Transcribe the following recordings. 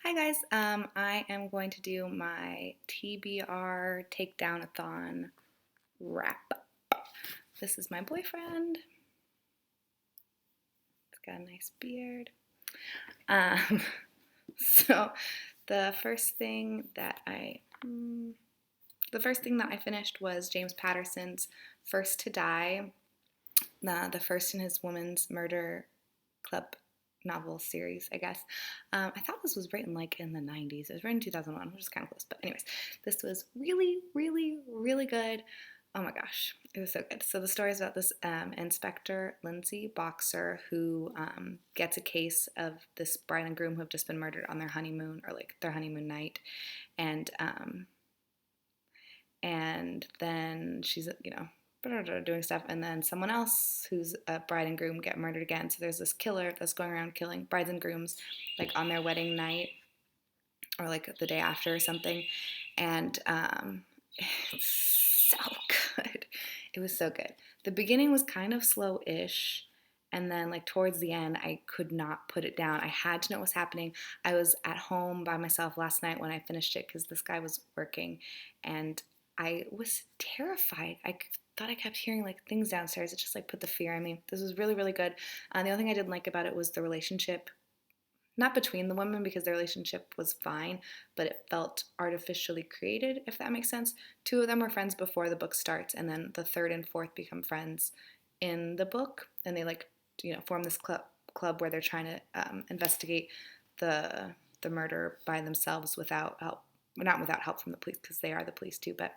Hi guys, I am going to do my TBR Takedown-a-thon wrap up. This is my boyfriend. He's got a nice beard. Um, so the first thing that I finished was James Patterson's First to Die, the first in his Women's Murder Club novel series, I guess. I thought this was written like in the 90s. It was written in 2001, which is kind of close. But anyways, this was really, really, really good. Oh my gosh, it was so good. So the story is about this Inspector Lindsay Boxer who gets a case of this bride and groom who have just been murdered on their honeymoon or like their honeymoon night, and then she's doing stuff, and then someone else who's a bride and groom get murdered again. So there's this killer that's going around killing brides and grooms like on their wedding night or like the day after or something. And it's so good. It was so good. The beginning was kind of slow-ish, and then like towards the end I could not put it down. I had to know what was happening. I was at home by myself last night when I finished it because this guy was working, and I was terrified. I thought I kept hearing like things downstairs. It just like put the fear in me. This was really, really good. The only thing I didn't like about it was the relationship, not between the women because the relationship was fine, but it felt artificially created, if that makes sense. Two of them were friends before the book starts, and then the third and fourth become friends in the book, and they form this club where they're trying to investigate the murder by themselves without help. Well, not without help from the police because they are the police too, but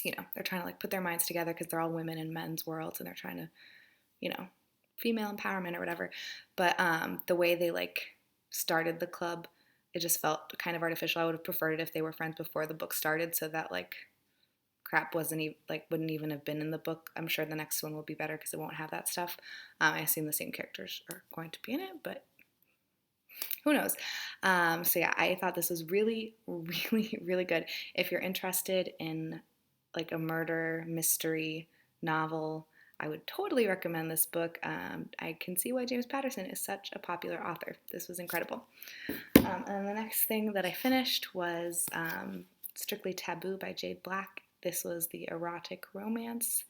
they're trying to like put their minds together because they're all women in men's worlds, and they're trying to, female empowerment or whatever. But the way they like started the club, it just felt kind of artificial. I would have preferred it if they were friends before the book started, so that like crap wouldn't even have been in the book. I'm sure the next one will be better because it won't have that stuff. I assume the same characters are going to be in it, but who knows? So yeah, I thought this was really, really, really good. If you're interested in like a murder mystery novel, I would totally recommend this book. I can see why James Patterson is such a popular author. This was incredible. And the next thing that I finished was Strictly Taboo by Jade Black. This was the erotic romance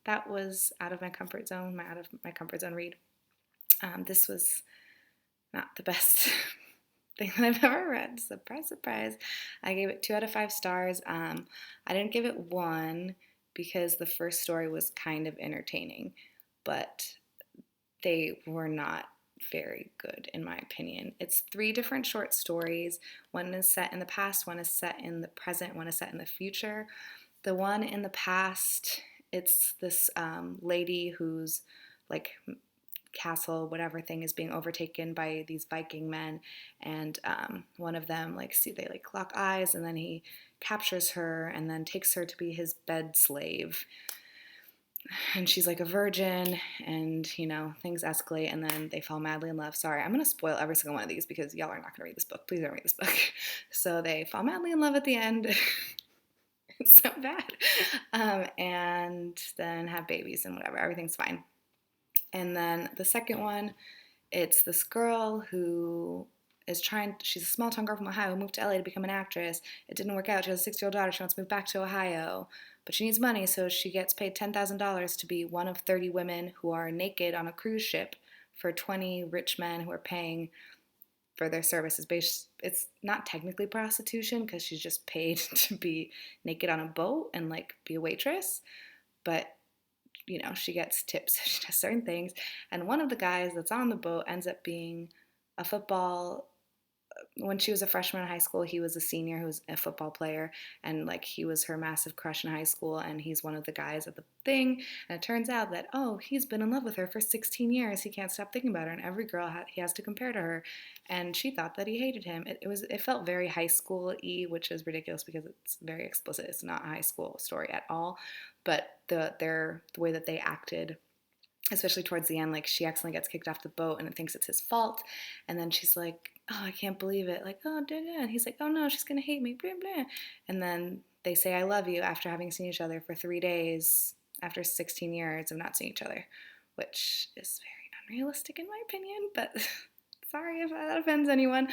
that was out of my comfort zone, read. This was not the best thing that I've ever read. Surprise, surprise. I gave it 2 out of 5 stars. I didn't give it 1 because the first story was kind of entertaining, but they were not very good in my opinion. It's 3 different short stories. One is set in the past, one is set in the present, one is set in the future. The one in the past, it's this lady who's like castle, whatever thing, is being overtaken by these Viking men, and one of them they lock eyes, and then he captures her and then takes her to be his bed slave. And she's like a virgin, and things escalate, and then they fall madly in love. Sorry, I'm gonna spoil every single one of these because y'all are not gonna read this book. Please don't read this book. So they fall madly in love at the end. It's so bad. And then have babies and whatever. Everything's fine. And then the second one, it's this girl who she's a small town girl from Ohio who moved to LA to become an actress. It didn't work out. She has a 6-year-old daughter. She wants to move back to Ohio, but she needs money, so she gets paid $10,000 to be one of 30 women who are naked on a cruise ship for 20 rich men who are paying for their services. It's not technically prostitution because she's just paid to be naked on a boat and like be a waitress, but she gets tips. She does certain things. And one of the guys that's on the boat ends up being a football. When she was a freshman in high school, he was a senior who was a football player, and like he was her massive crush in high school, and he's one of the guys at the thing. And it turns out that, oh, he's been in love with her for 16 years. He can't stop thinking about her, and every girl he has to compare to her. And she thought that he hated him. It felt very high school-y, which is ridiculous because it's very explicit. It's not a high school story at all. But the way that they acted, especially towards the end, like she accidentally gets kicked off the boat and it thinks it's his fault, and then she's like, oh, I can't believe it, like, oh, da, da. And he's like, oh no, she's gonna hate me, blah, blah. And then they say I love you after having seen each other for 3 days after 16 years of not seeing each other, which is very unrealistic in my opinion, but Sorry if that offends anyone.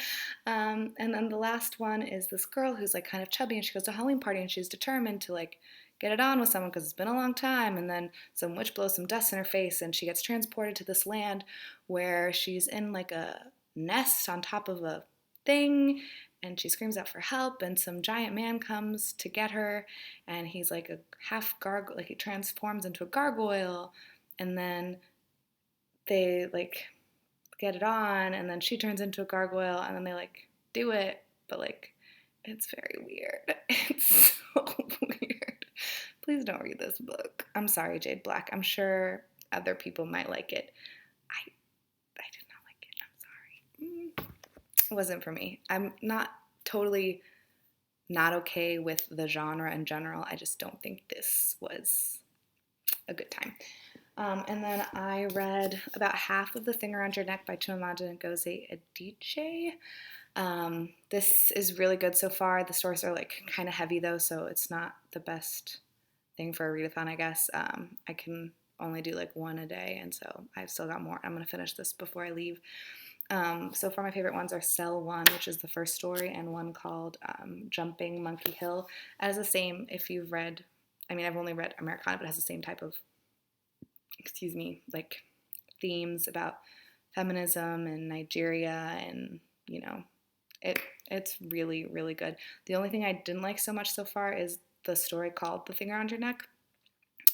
And then the last one is this girl who's like kind of chubby, and she goes to a Halloween party, and she's determined to like get it on with someone because it's been a long time. And then some witch blows some dust in her face, and she gets transported to this land where she's in like a nest on top of a thing, and she screams out for help, and some giant man comes to get her, and he's like a half gargoyle, like he transforms into a gargoyle, and then they like get it on, and then she turns into a gargoyle, and then they like do it, but like it's very weird. It's so weird. Please don't read this book. I'm sorry, Jade Black. I'm sure other people might like it. I did not like it. I'm sorry. It wasn't for me. I'm not totally not okay with the genre in general. I just don't think this was a good time. And then I read about half of The Thing Around Your Neck by Chimamanda Ngozi Adichie. This is really good so far. The stories are like kind of heavy though, so it's not the best thing for a readathon, I guess. I can only do like one a day, and so I've still got more. I'm going to finish this before I leave. So far my favorite ones are Cell 1, which is the first story, and one called Jumping Monkey Hill. It has the same, if you've read, I mean I've only read Americana, but it has the same type of, like themes about feminism and Nigeria, and it's really, really good. The only thing I didn't like so much so far is the story called The Thing Around Your Neck.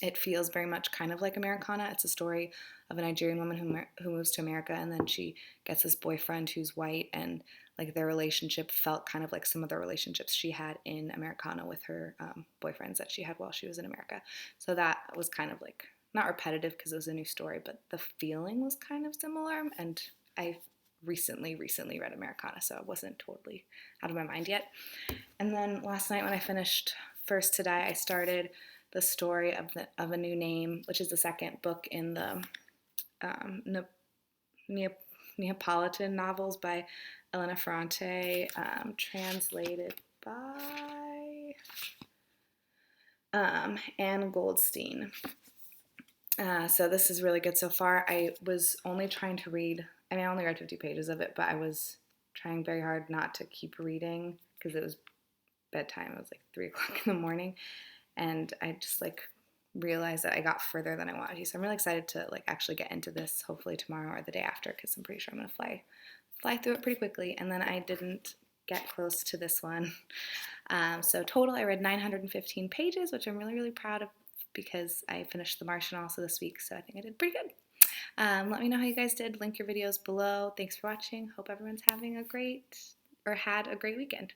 It feels very much kind of like Americana. It's a story of a Nigerian woman who moves to America, and then she gets this boyfriend who's white, and like their relationship felt kind of like some of the relationships she had in Americana with her boyfriends that she had while she was in America. So that was kind of like not repetitive because it was a new story, but the feeling was kind of similar. And I recently read Americana, so I wasn't totally out of my mind yet. And then last night when I finished First to Die, I started the story of a new name, which is the second book in the Neapolitan novels by Elena Ferrante, translated by Anne Goldstein. So this is really good so far. I was only trying to read, I only read 50 pages of it, but I was trying very hard not to keep reading because it was bedtime. It was like 3 o'clock in the morning. And I just like realized that I got further than I wanted to. So I'm really excited to like actually get into this hopefully tomorrow or the day after, because I'm pretty sure I'm going to fly through it pretty quickly. And then I didn't get close to this one. So total I read 915 pages, which I'm really, really proud of because I finished The Martian also this week. So I think I did pretty good. Let me know how you guys did. Link your videos below. Thanks for watching. Hope everyone's having had a great weekend.